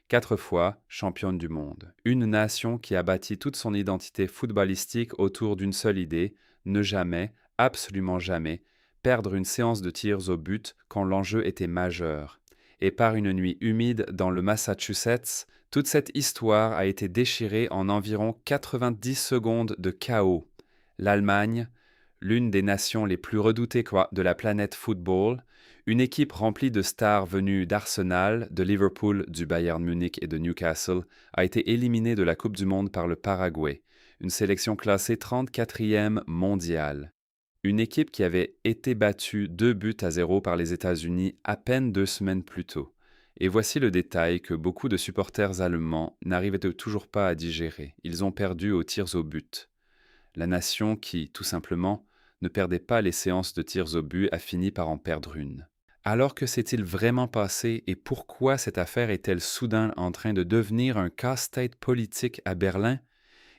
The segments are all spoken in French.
4 fois championne du monde. Une nation qui a bâti toute son identité footballistique autour d'une seule idée, ne jamais, absolument jamais, perdre une séance de tirs au but quand l'enjeu était majeur. Et par une nuit humide dans le Massachusetts, toute cette histoire a été déchirée en environ 90 secondes de chaos. L'Allemagne, l'une des nations les plus redoutées de la planète football, une équipe remplie de stars venues d'Arsenal, de Liverpool, du Bayern Munich et de Newcastle, a été éliminée de la Coupe du Monde par le Paraguay, une sélection classée 34e mondiale. Une équipe qui avait été battue 2-0 par les États-Unis à peine 2 semaines plus tôt. Et voici le détail que beaucoup de supporters allemands n'arrivaient toujours pas à digérer. Ils ont perdu aux tirs au but. La nation qui, tout simplement, ne perdait pas les séances de tirs au but a fini par en perdre une. Alors que s'est-il vraiment passé et pourquoi cette affaire est-elle soudain en train de devenir un casse-tête politique à Berlin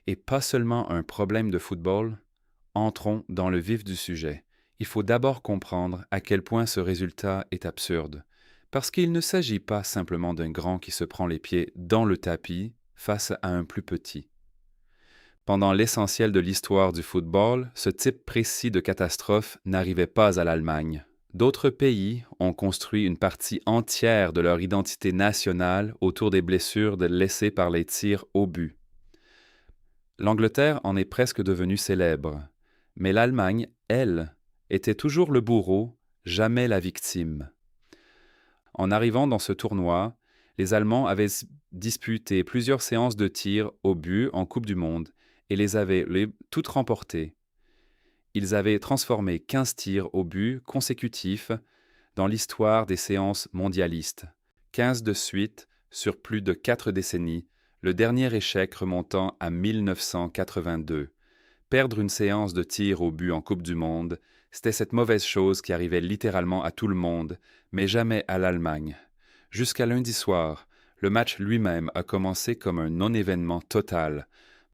et pas seulement un problème de football? Entrons dans le vif du sujet. Il faut d'abord comprendre à quel point ce résultat est absurde, parce qu'il ne s'agit pas simplement d'un grand qui se prend les pieds dans le tapis face à un plus petit. Pendant l'essentiel de l'histoire du football, ce type précis de catastrophe n'arrivait pas à l'Allemagne. D'autres pays ont construit une partie entière de leur identité nationale autour des blessures laissées par les tirs au but. L'Angleterre en est presque devenue célèbre, mais l'Allemagne, elle, était toujours le bourreau, jamais la victime. En arrivant dans ce tournoi, les Allemands avaient disputé plusieurs séances de tirs au but en Coupe du Monde et les avaient toutes remportées. Ils avaient transformé 15 tirs au but consécutifs dans l'histoire des séances mondialistes, 15 de suite sur plus de 4 décennies, le dernier échec remontant à 1982. Perdre une séance de tir au but en Coupe du Monde, c'était cette mauvaise chose qui arrivait littéralement à tout le monde, mais jamais à l'Allemagne. Jusqu'à lundi soir, le match lui-même a commencé comme un non-événement total.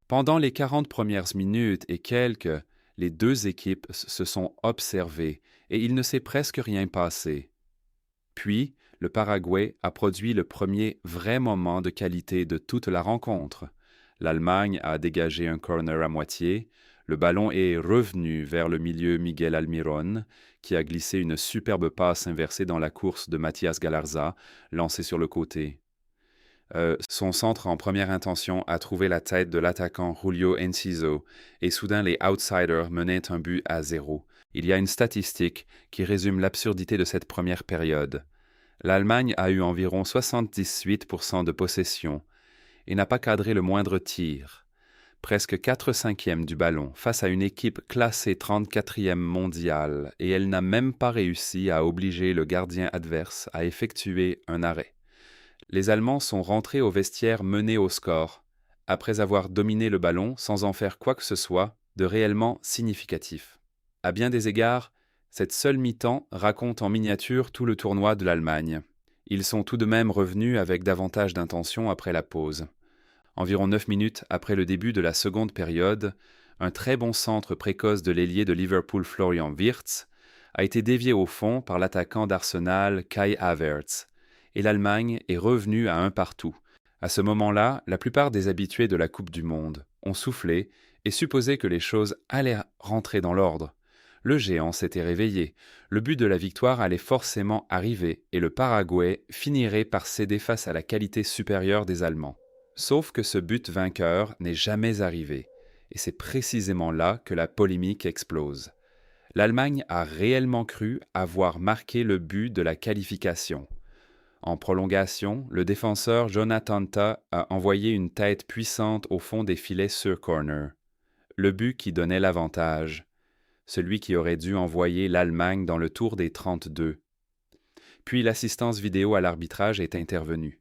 Pendant les 40 premières minutes et quelques, les deux équipes se sont observées et il ne s'est presque rien passé. Puis, le Paraguay a produit le premier vrai moment de qualité de toute la rencontre. L'Allemagne a dégagé un corner à moitié, le ballon est revenu vers le milieu Miguel Almiron, qui a glissé une superbe passe inversée dans la course de Mathias Galarza, lancée sur le côté. Son centre en première intention a trouvé la tête de l'attaquant Julio Enciso, et soudain les outsiders menaient un but à 0. Il y a une statistique qui résume l'absurdité de cette première période. L'Allemagne a eu environ 78% de possession et n'a pas cadré le moindre tir. Presque 4/5 du ballon face à une équipe classée 34e mondiale et elle n'a même pas réussi à obliger le gardien adverse à effectuer un arrêt. Les Allemands sont rentrés au vestiaire menés au score, après avoir dominé le ballon sans en faire quoi que ce soit de réellement significatif. À bien des égards, cette seule mi-temps raconte en miniature tout le tournoi de l'Allemagne. Ils sont tout de même revenus avec davantage d'intention après la pause. Environ 9 minutes après le début de la seconde période, un très bon centre précoce de l'ailier de Liverpool Florian Wirtz a été dévié au fond par l'attaquant d'Arsenal Kai Havertz, et l'Allemagne est revenue à un partout. À ce moment-là, la plupart des habitués de la Coupe du Monde ont soufflé et supposé que les choses allaient rentrer dans l'ordre. Le géant s'était réveillé, le but de la victoire allait forcément arriver et le Paraguay finirait par céder face à la qualité supérieure des Allemands. Sauf que ce but vainqueur n'est jamais arrivé, et c'est précisément là que la polémique explose. L'Allemagne a réellement cru avoir marqué le but de la qualification. En prolongation, le défenseur Jonathan Tah a envoyé une tête puissante au fond des filets sur corner. Le but qui donnait l'avantage, celui qui aurait dû envoyer l'Allemagne dans le tour des 32. Puis l'assistance vidéo à l'arbitrage est intervenue.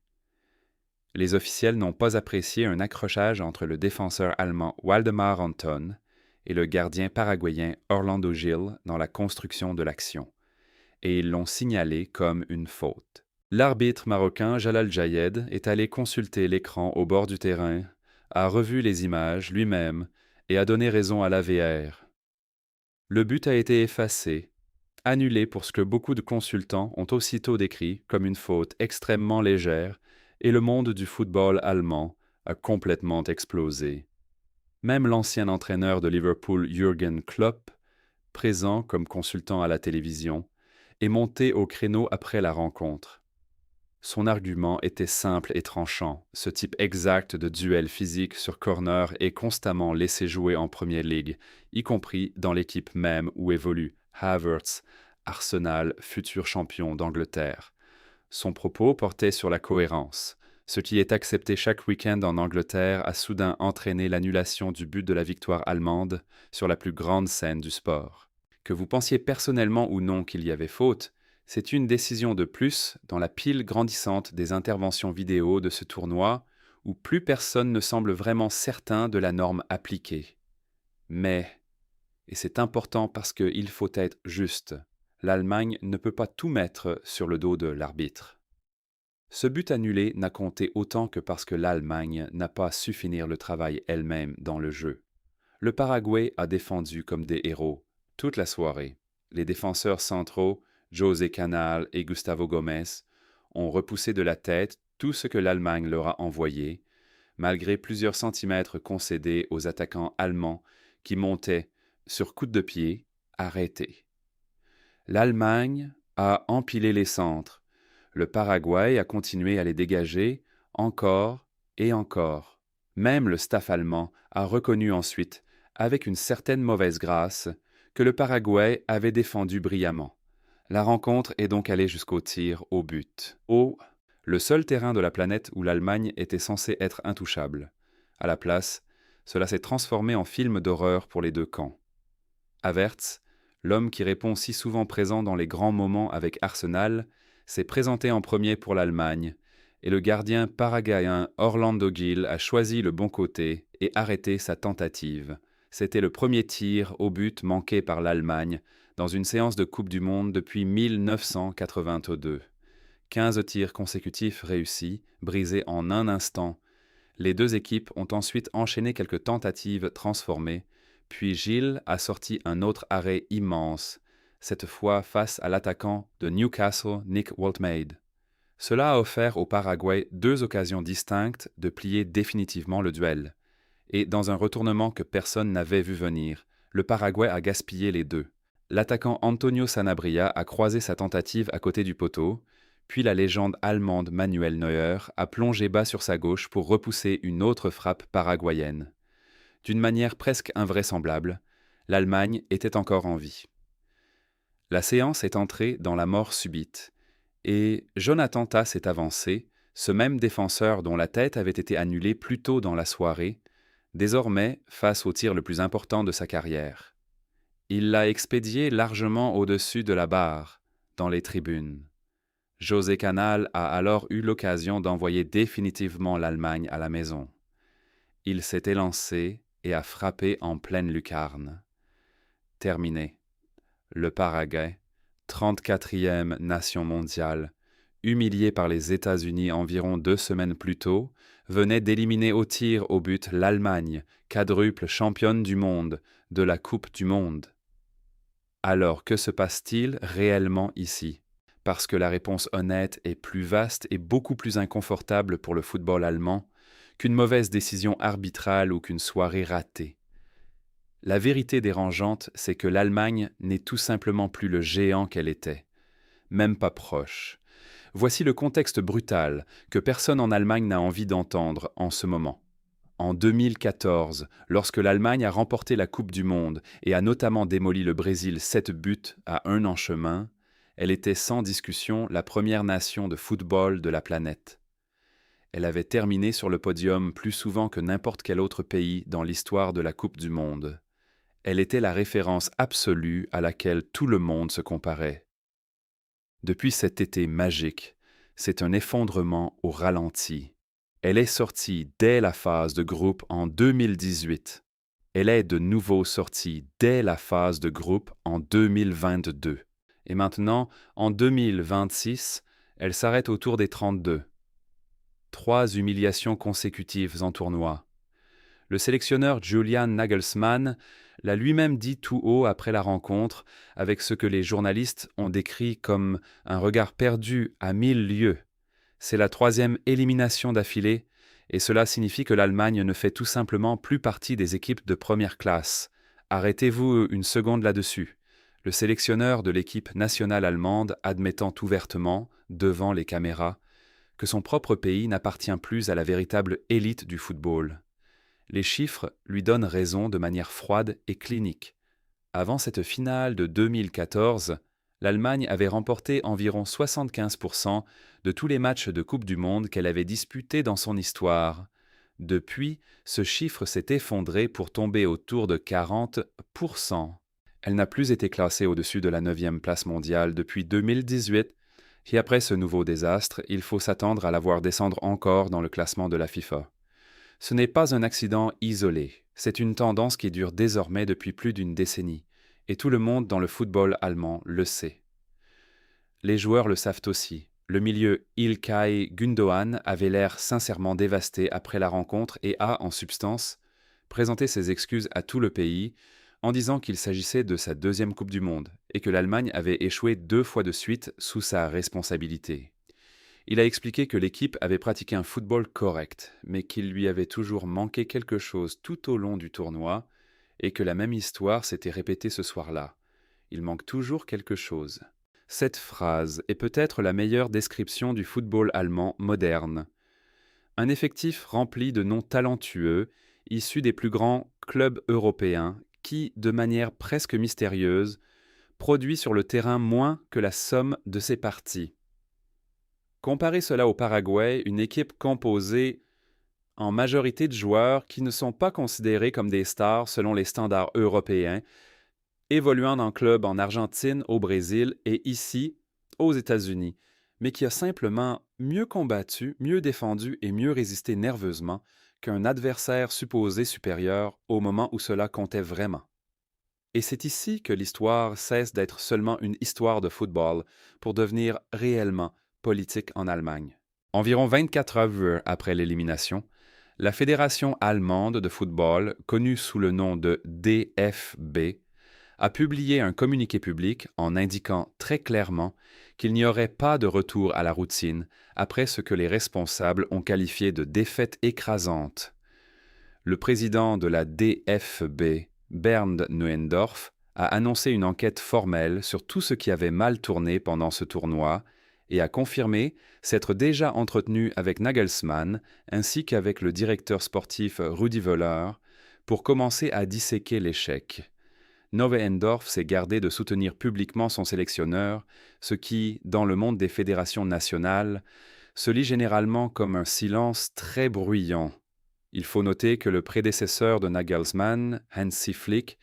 Les officiels n'ont pas apprécié un accrochage entre le défenseur allemand Waldemar Anton et le gardien paraguayen Orlando Gil dans la construction de l'action, et ils l'ont signalé comme une faute. L'arbitre marocain Jalal Jayed est allé consulter l'écran au bord du terrain, a revu les images lui-même et a donné raison à l'AVR. Le but a été effacé, annulé pour ce que beaucoup de consultants ont aussitôt décrit comme une faute extrêmement légère et le monde du football allemand a complètement explosé. Même l'ancien entraîneur de Liverpool Jürgen Klopp, présent comme consultant à la télévision, est monté au créneau après la rencontre. Son argument était simple et tranchant. Ce type exact de duel physique sur corner est constamment laissé jouer en Premier League, y compris dans l'équipe même où évolue Havertz, Arsenal, futur champion d'Angleterre. Son propos portait sur la cohérence. Ce qui est accepté chaque week-end en Angleterre a soudain entraîné l'annulation du but de la victoire allemande sur la plus grande scène du sport. Que vous pensiez personnellement ou non qu'il y avait faute, c'est une décision de plus dans la pile grandissante des interventions vidéo de ce tournoi où plus personne ne semble vraiment certain de la norme appliquée. Mais, et c'est important parce qu'il faut être juste, l'Allemagne ne peut pas tout mettre sur le dos de l'arbitre. Ce but annulé n'a compté autant que parce que l'Allemagne n'a pas su finir le travail elle-même dans le jeu. Le Paraguay a défendu comme des héros toute la soirée. Les défenseurs centraux, José Canal et Gustavo Gomes, ont repoussé de la tête tout ce que l'Allemagne leur a envoyé, malgré plusieurs centimètres concédés aux attaquants allemands qui montaient, sur coups de pied, arrêtés. L'Allemagne a empilé les centres. Le Paraguay a continué à les dégager encore et encore. Même le staff allemand a reconnu ensuite, avec une certaine mauvaise grâce, que le Paraguay avait défendu brillamment. La rencontre est donc allée jusqu'au tir au but. Le seul terrain de la planète où l'Allemagne était censée être intouchable. À la place, cela s'est transformé en film d'horreur pour les deux camps. Havertz, l'homme qui répond si souvent présent dans les grands moments avec Arsenal, s'est présenté en premier pour l'Allemagne, et le gardien paraguayen Orlando Gil a choisi le bon côté et arrêté sa tentative. C'était le premier tir au but manqué par l'Allemagne dans une séance de Coupe du Monde depuis 1982. 15 tirs consécutifs réussis, brisés en un instant. Les deux équipes ont ensuite enchaîné quelques tentatives transformées, puis Gil a sorti un autre arrêt immense, cette fois face à l'attaquant de Newcastle, Nick Woltemade. Cela a offert au Paraguay 2 occasions distinctes de plier définitivement le duel. Et dans un retournement que personne n'avait vu venir, le Paraguay a gaspillé les deux. L'attaquant Antonio Sanabria a croisé sa tentative à côté du poteau, puis la légende allemande Manuel Neuer a plongé bas sur sa gauche pour repousser une autre frappe paraguayenne. D'une manière presque invraisemblable, l'Allemagne était encore en vie. La séance est entrée dans la mort subite, et Jonathan Tah s'est avancé, ce même défenseur dont la tête avait été annulée plus tôt dans la soirée, désormais face au tir le plus important de sa carrière. Il l'a expédié largement au-dessus de la barre, dans les tribunes. José Canal a alors eu l'occasion d'envoyer définitivement l'Allemagne à la maison. Il s'est élancé et a frappé en pleine lucarne. Terminé. Le Paraguay, 34e nation mondiale, humilié par les États-Unis environ 2 semaines plus tôt, venait d'éliminer au tir au but l'Allemagne, quadruple championne du monde, de la Coupe du Monde. Alors que se passe-t-il réellement ici ? Parce que la réponse honnête est plus vaste et beaucoup plus inconfortable pour le football allemand qu'une mauvaise décision arbitrale ou qu'une soirée ratée. La vérité dérangeante, c'est que l'Allemagne n'est tout simplement plus le géant qu'elle était. Même pas proche. Voici le contexte brutal que personne en Allemagne n'a envie d'entendre en ce moment. En 2014, lorsque l'Allemagne a remporté la Coupe du Monde et a notamment démoli le Brésil 7 buts à 1 en chemin, elle était sans discussion la première nation de football de la planète. Elle avait terminé sur le podium plus souvent que n'importe quel autre pays dans l'histoire de la Coupe du Monde. Elle était la référence absolue à laquelle tout le monde se comparait. Depuis cet été magique, c'est un effondrement au ralenti. Elle est sortie dès la phase de groupe en 2018. Elle est de nouveau sortie dès la phase de groupe en 2022. Et maintenant, en 2026, elle s'arrête autour des 32. 3 humiliations consécutives en tournoi. Le sélectionneur Julian Nagelsmann l'a lui-même dit tout haut après la rencontre, avec ce que les journalistes ont décrit comme un regard perdu à 1000 lieues. C'est la 3e élimination d'affilée, et cela signifie que l'Allemagne ne fait tout simplement plus partie des équipes de première classe. Arrêtez-vous une seconde là-dessus. Le sélectionneur de l'équipe nationale allemande admettant ouvertement, devant les caméras, que son propre pays n'appartient plus à la véritable élite du football. Les chiffres lui donnent raison de manière froide et clinique. Avant cette finale de 2014, l'Allemagne avait remporté environ 75% de tous les matchs de Coupe du Monde qu'elle avait disputés dans son histoire. Depuis, ce chiffre s'est effondré pour tomber autour de 40%. Elle n'a plus été classée au-dessus de la 9e place mondiale depuis 2018, et après ce nouveau désastre, il faut s'attendre à la voir descendre encore dans le classement de la FIFA. Ce n'est pas un accident isolé, c'est une tendance qui dure désormais depuis plus d'une décennie, et tout le monde dans le football allemand le sait. Les joueurs le savent aussi. Le milieu İlkay Gündoğan avait l'air sincèrement dévasté après la rencontre et a, en substance, présenté ses excuses à tout le pays en disant qu'il s'agissait de sa 2e Coupe du Monde et que l'Allemagne avait échoué 2 fois de suite sous sa responsabilité. Il a expliqué que l'équipe avait pratiqué un football correct, mais qu'il lui avait toujours manqué quelque chose tout au long du tournoi et que la même histoire s'était répétée ce soir-là. Il manque toujours quelque chose. Cette phrase est peut-être la meilleure description du football allemand moderne. Un effectif rempli de noms talentueux, issus des plus grands clubs européens, qui, de manière presque mystérieuse, produit sur le terrain moins que la somme de ses parties. Comparez cela au Paraguay, une équipe composée en majorité de joueurs qui ne sont pas considérés comme des stars selon les standards européens, évoluant dans clubs en Argentine, au Brésil et ici, aux États-Unis, mais qui a simplement mieux combattu, mieux défendu et mieux résisté nerveusement qu'un adversaire supposé supérieur au moment où cela comptait vraiment. Et c'est ici que l'histoire cesse d'être seulement une histoire de football pour devenir réellement politique en Allemagne. Environ 24 heures après l'élimination, la Fédération allemande de football, connue sous le nom de DFB, a publié un communiqué public en indiquant très clairement qu'il n'y aurait pas de retour à la routine après ce que les responsables ont qualifié de défaite écrasante. Le président de la DFB, Bernd Neuendorf, a annoncé une enquête formelle sur tout ce qui avait mal tourné pendant ce tournoi et a confirmé s'être déjà entretenu avec Nagelsmann ainsi qu'avec le directeur sportif Rudi Völler pour commencer à disséquer l'échec. Neuendorf s'est gardé de soutenir publiquement son sélectionneur, ce qui, dans le monde des fédérations nationales, se lit généralement comme un silence très bruyant. Il faut noter que le prédécesseur de Nagelsmann, Hansi Flick,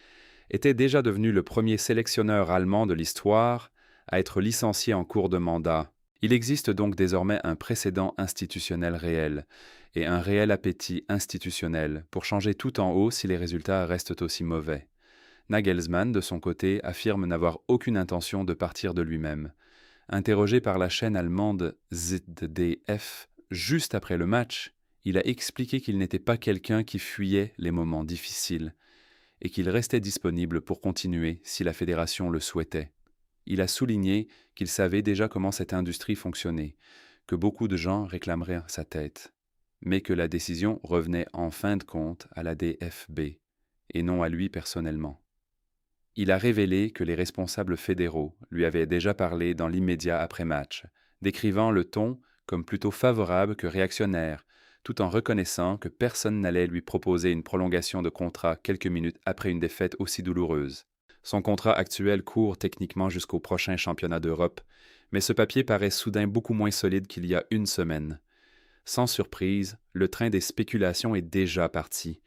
était déjà devenu le premier sélectionneur allemand de l'histoire à être licencié en cours de mandat. Il existe donc désormais un précédent institutionnel réel et un réel appétit institutionnel pour changer tout en haut si les résultats restent aussi mauvais. Nagelsmann, de son côté, affirme n'avoir aucune intention de partir de lui-même. Interrogé par la chaîne allemande ZDF juste après le match, il a expliqué qu'il n'était pas quelqu'un qui fuyait les moments difficiles et qu'il restait disponible pour continuer si la fédération le souhaitait. Il a souligné qu'il savait déjà comment cette industrie fonctionnait, que beaucoup de gens réclameraient sa tête, mais que la décision revenait en fin de compte à la DFB et non à lui personnellement. Il a révélé que les responsables fédéraux lui avaient déjà parlé dans l'immédiat après-match, décrivant le ton comme plutôt favorable que réactionnaire, tout en reconnaissant que personne n'allait lui proposer une prolongation de contrat quelques minutes après une défaite aussi douloureuse. Son contrat actuel court techniquement jusqu'au prochain championnat d'Europe, mais ce papier paraît soudain beaucoup moins solide qu'il y a une semaine. Sans surprise, le train des spéculations est déjà parti,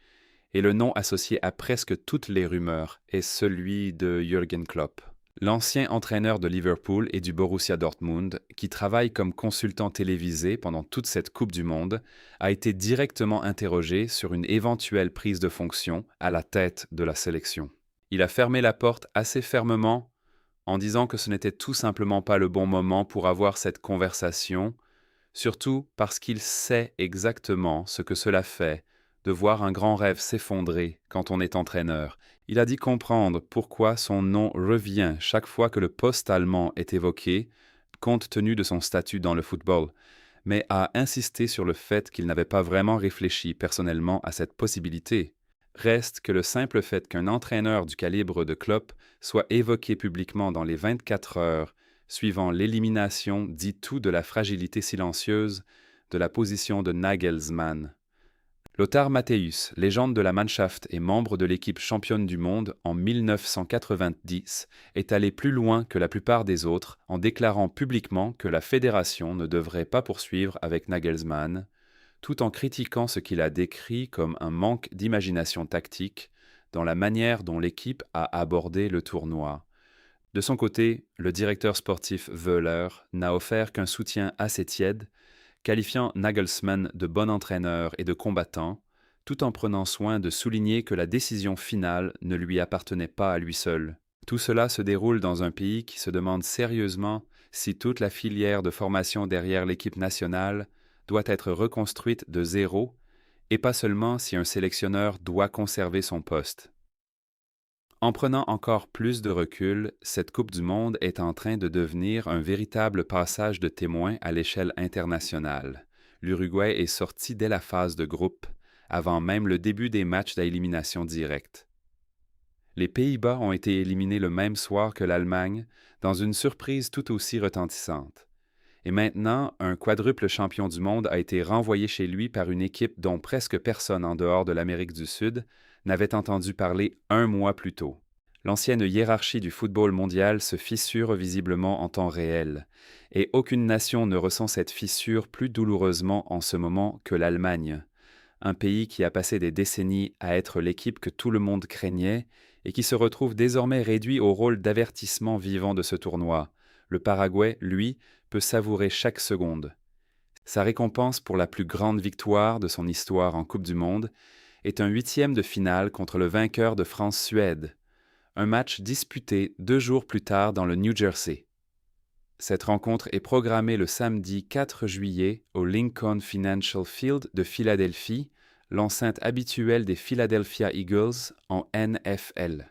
et le nom associé à presque toutes les rumeurs est celui de Jürgen Klopp. L'ancien entraîneur de Liverpool et du Borussia Dortmund, qui travaille comme consultant télévisé pendant toute cette Coupe du Monde, a été directement interrogé sur une éventuelle prise de fonction à la tête de la sélection. Il a fermé la porte assez fermement en disant que ce n'était tout simplement pas le bon moment pour avoir cette conversation, surtout parce qu'il sait exactement ce que cela fait de voir un grand rêve s'effondrer quand on est entraîneur. Il a dit comprendre pourquoi son nom revient chaque fois que le poste allemand est évoqué, compte tenu de son statut dans le football. mais a insisté sur le fait qu'il n'avait pas vraiment réfléchi personnellement à cette possibilité. Reste que le simple fait qu'un entraîneur du calibre de Klopp soit évoqué publiquement dans les 24 heures suivant l'élimination dit tout de la fragilité silencieuse de la position de Nagelsmann. Lothar Matthäus, légende de la Mannschaft et membre de l'équipe championne du monde en 1990, est allé plus loin que la plupart des autres en déclarant publiquement que la fédération ne devrait pas poursuivre avec Nagelsmann, tout en critiquant ce qu'il a décrit comme un manque d'imagination tactique dans la manière dont l'équipe a abordé le tournoi. De son côté, le directeur sportif Wöhler n'a offert qu'un soutien assez tiède, qualifiant Nagelsmann de bon entraîneur et de combattant, tout en prenant soin de souligner que la décision finale ne lui appartenait pas à lui seul. Tout cela se déroule dans un pays qui se demande sérieusement si toute la filière de formation derrière l'équipe nationale doit être reconstruite de zéro, et pas seulement si un sélectionneur doit conserver son poste. En prenant encore plus de recul, cette Coupe du Monde est en train de devenir un véritable passage de témoin à l'échelle internationale. L'Uruguay est sorti dès la phase de groupe, avant même le début des matchs à élimination directe. Les Pays-Bas ont été éliminés le même soir que l'Allemagne, dans une surprise tout aussi retentissante. Et maintenant, un quadruple champion du monde a été renvoyé chez lui par une équipe dont presque personne en dehors de l'Amérique du Sud n'avait entendu parler un mois plus tôt. L'ancienne hiérarchie du football mondial se fissure visiblement en temps réel, et aucune nation ne ressent cette fissure plus douloureusement en ce moment que l'Allemagne, un pays qui a passé des décennies à être l'équipe que tout le monde craignait et qui se retrouve désormais réduit au rôle d'avertissement vivant de ce tournoi. Le Paraguay, lui, peut savourer chaque seconde. Sa récompense pour la plus grande victoire de son histoire en Coupe du Monde est un 8e de finale contre le vainqueur de France-Suède, un match disputé 2 jours plus tard dans le New Jersey. Cette rencontre est programmée le samedi 4 juillet au Lincoln Financial Field de Philadelphie, l'enceinte habituelle des Philadelphia Eagles en NFL.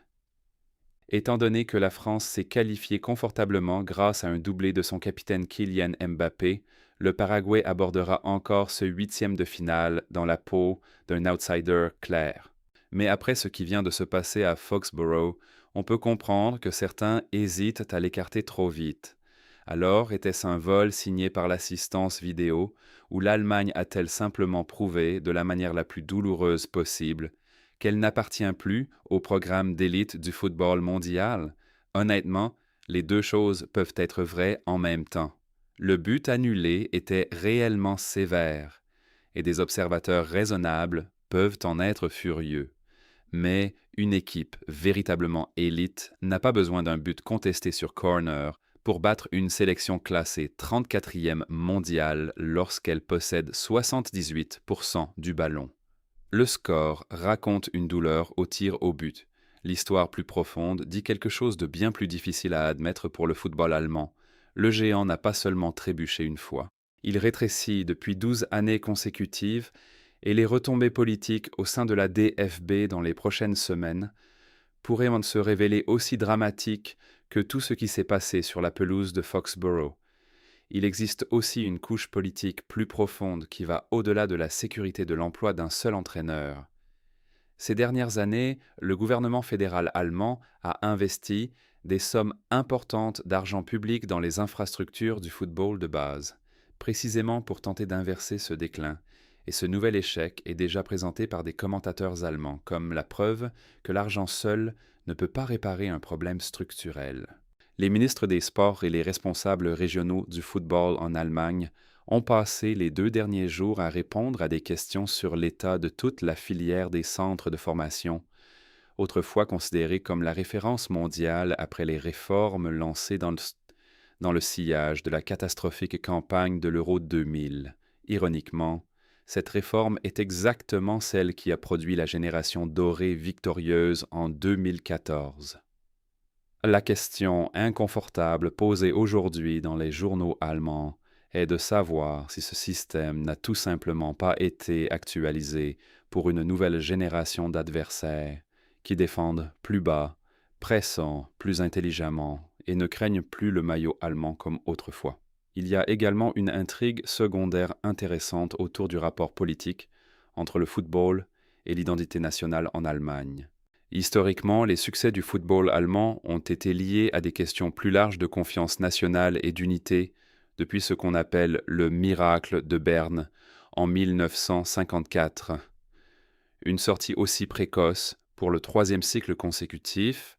Étant donné que la France s'est qualifiée confortablement grâce à un doublé de son capitaine Kylian Mbappé, le Paraguay abordera encore ce 8e de finale dans la peau d'un outsider clair. Mais après ce qui vient de se passer à Foxborough, on peut comprendre que certains hésitent à l'écarter trop vite. Alors était-ce un vol signé par l'assistance vidéo, ou l'Allemagne a-t-elle simplement prouvé, de la manière la plus douloureuse possible, qu'elle n'appartient plus au programme d'élite du football mondial? Honnêtement, les deux choses peuvent être vraies en même temps. Le but annulé était réellement sévère, et des observateurs raisonnables peuvent en être furieux. Mais une équipe véritablement élite n'a pas besoin d'un but contesté sur corner pour battre une sélection classée 34e mondiale lorsqu'elle possède 78% du ballon. Le score raconte une douleur au tir au but. L'histoire plus profonde dit quelque chose de bien plus difficile à admettre pour le football allemand. Le géant n'a pas seulement trébuché une fois. Il rétrécit depuis 12 années consécutives et les retombées politiques au sein de la DFB dans les prochaines semaines pourraient se révéler aussi dramatiques que tout ce qui s'est passé sur la pelouse de Foxborough. Il existe aussi une couche politique plus profonde qui va au-delà de la sécurité de l'emploi d'un seul entraîneur. Ces dernières années, le gouvernement fédéral allemand a investi des sommes importantes d'argent public dans les infrastructures du football de base, précisément pour tenter d'inverser ce déclin. Et ce nouvel échec est déjà présenté par des commentateurs allemands comme la preuve que l'argent seul ne peut pas réparer un problème structurel. Les ministres des Sports et les responsables régionaux du football en Allemagne ont passé les 2 derniers jours à répondre à des questions sur l'état de toute la filière des centres de formation, autrefois considérés comme la référence mondiale après les réformes lancées dans le sillage de la catastrophique campagne de l'Euro 2000. Ironiquement, cette réforme est exactement celle qui a produit la génération dorée victorieuse en 2014. La question inconfortable posée aujourd'hui dans les journaux allemands est de savoir si ce système n'a tout simplement pas été actualisé pour une nouvelle génération d'adversaires qui défendent plus bas, pressant plus intelligemment et ne craignent plus le maillot allemand comme autrefois. il y a également une intrigue secondaire intéressante autour du rapport politique entre le football et l'identité nationale en Allemagne. Historiquement, les succès du football allemand ont été liés à des questions plus larges de confiance nationale et d'unité depuis ce qu'on appelle le miracle de Berne en 1954. Une sortie aussi précoce pour le troisième cycle consécutif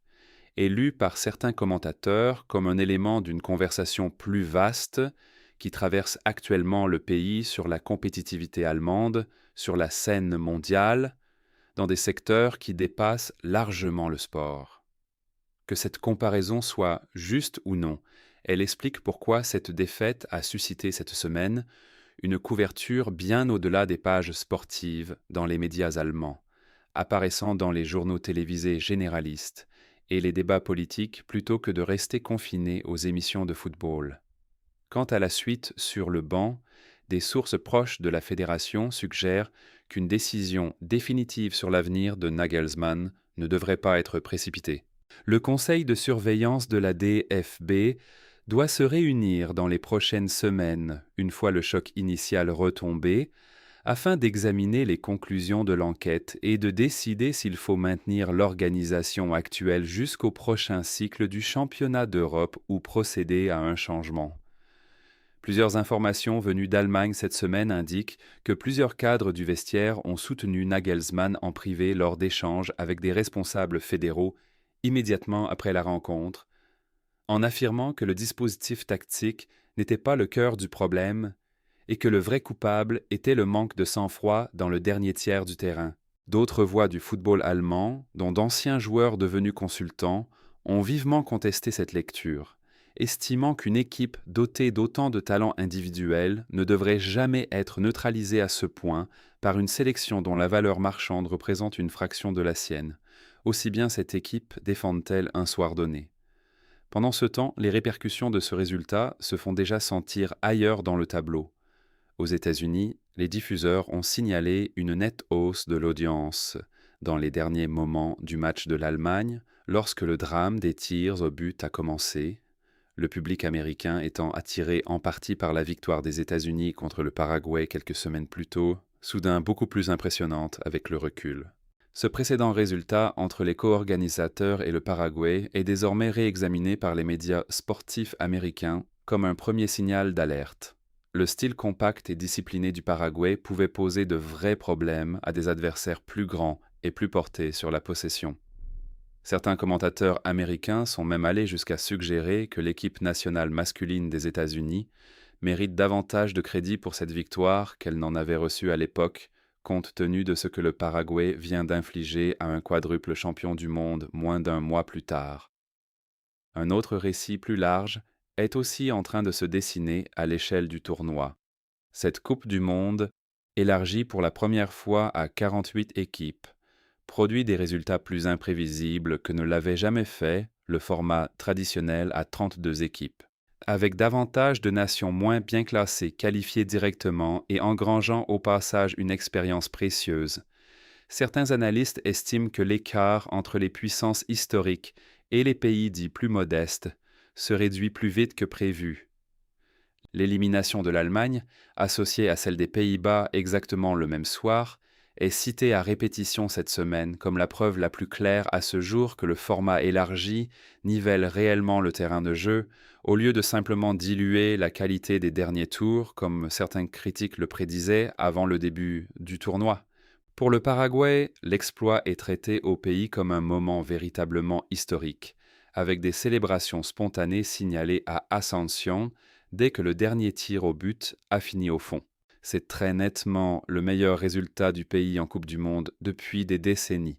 est lue par certains commentateurs comme un élément d'une conversation plus vaste qui traverse actuellement le pays sur la compétitivité allemande, sur la scène mondiale, dans des secteurs qui dépassent largement le sport. Que cette comparaison soit juste ou non, elle explique pourquoi cette défaite a suscité cette semaine une couverture bien au-delà des pages sportives dans les médias allemands, apparaissant dans les journaux télévisés généralistes et les débats politiques plutôt que de rester confinés aux émissions de football. Quant à la suite sur le banc, des sources proches de la fédération suggèrent qu'une décision définitive sur l'avenir de Nagelsmann ne devrait pas être précipitée. Le conseil de surveillance de la DFB doit se réunir dans les prochaines semaines, une fois le choc initial retombé, afin d'examiner les conclusions de l'enquête et de décider s'il faut maintenir l'organisation actuelle jusqu'au prochain cycle du championnat d'Europe ou procéder à un changement. Plusieurs informations venues d'Allemagne cette semaine indiquent que plusieurs cadres du vestiaire ont soutenu Nagelsmann en privé lors d'échanges avec des responsables fédéraux immédiatement après la rencontre, en affirmant que le dispositif tactique n'était pas le cœur du problème et que le vrai coupable était le manque de sang-froid dans le dernier tiers du terrain. D'autres voix du football allemand, dont d'anciens joueurs devenus consultants, ont vivement contesté cette lecture, estimant qu'une équipe dotée d'autant de talents individuels ne devrait jamais être neutralisée à ce point par une sélection dont la valeur marchande représente une fraction de la sienne, aussi bien cette équipe défende-t-elle un soir donné. Pendant ce temps, les répercussions de ce résultat se font déjà sentir ailleurs dans le tableau. Aux États-Unis, les diffuseurs ont signalé une nette hausse de l'audience dans les derniers moments du match de l'Allemagne, lorsque le drame des tirs au but a commencé, le public américain étant attiré en partie par la victoire des États-Unis contre le Paraguay quelques semaines plus tôt, soudain beaucoup plus impressionnante avec le recul. Ce précédent résultat entre les co-organisateurs et le Paraguay est désormais réexaminé par les médias sportifs américains comme un premier signal d'alerte. Le style compact et discipliné du Paraguay pouvait poser de vrais problèmes à des adversaires plus grands et plus portés sur la possession. Certains commentateurs américains sont même allés jusqu'à suggérer que l'équipe nationale masculine des États-Unis mérite davantage de crédit pour cette victoire qu'elle n'en avait reçu à l'époque, compte tenu de ce que le Paraguay vient d'infliger à un quadruple champion du monde moins d'un mois plus tard. Un autre récit plus large est aussi en train de se dessiner à l'échelle du tournoi. Cette Coupe du Monde, élargie pour la première fois à 48 équipes, produit des résultats plus imprévisibles que ne l'avait jamais fait le format traditionnel à 32 équipes. Avec davantage de nations moins bien classées qualifiées directement et engrangeant au passage une expérience précieuse, certains analystes estiment que l'écart entre les puissances historiques et les pays dits plus modestes se réduit plus vite que prévu. L'élimination de l'Allemagne, associée à celle des Pays-Bas exactement le même soir, est citée à répétition cette semaine comme la preuve la plus claire à ce jour que le format élargi nivelle réellement le terrain de jeu, au lieu de simplement diluer la qualité des derniers tours, comme certains critiques le prédisaient avant le début du tournoi. Pour le Paraguay, l'exploit est traité au pays comme un moment véritablement historique, avec des célébrations spontanées signalées à Asunción dès que le dernier tir au but a fini au fond. C'est très nettement le meilleur résultat du pays en Coupe du Monde depuis des décennies,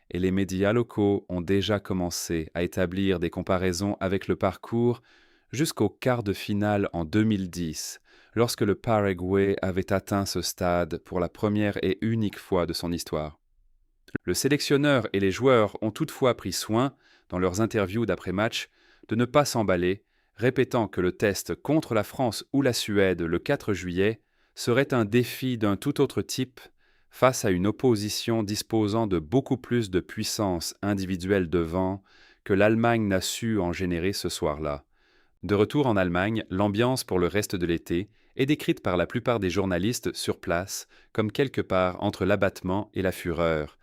et les médias locaux ont déjà commencé à établir des comparaisons avec le parcours jusqu'au quart de finale en 2010, lorsque le Paraguay avait atteint ce stade pour la première et unique fois de son histoire. Le sélectionneur et les joueurs ont toutefois pris soin, dans leurs interviews d'après-match, de ne pas s'emballer, répétant que le test contre la France ou la Suède le 4 juillet serait un défi d'un tout autre type face à une opposition disposant de beaucoup plus de puissance individuelle devant que l'Allemagne n'a su en générer ce soir-là, De retour en Allemagne, l'ambiance pour le reste de l'été est décrite par la plupart des journalistes sur place comme quelque part entre l'abattement et la fureur,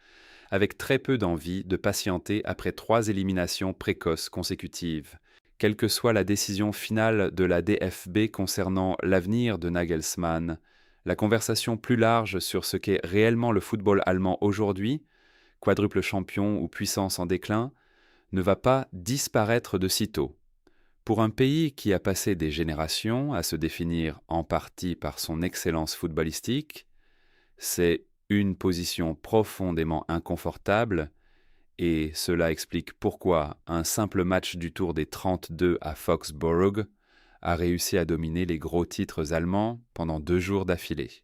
avec très peu d'envie de patienter après 3 éliminations précoces consécutives. Quelle que soit la décision finale de la DFB concernant l'avenir de Nagelsmann, la conversation plus large sur ce qu'est réellement le football allemand aujourd'hui, quadruple champion ou puissance en déclin, ne va pas disparaître de sitôt. Pour un pays qui a passé des générations à se définir en partie par son excellence footballistique, c'est une position profondément inconfortable et cela explique pourquoi un simple match du Tour des 32 à Foxborough a réussi à dominer les gros titres allemands pendant 2 jours d'affilée.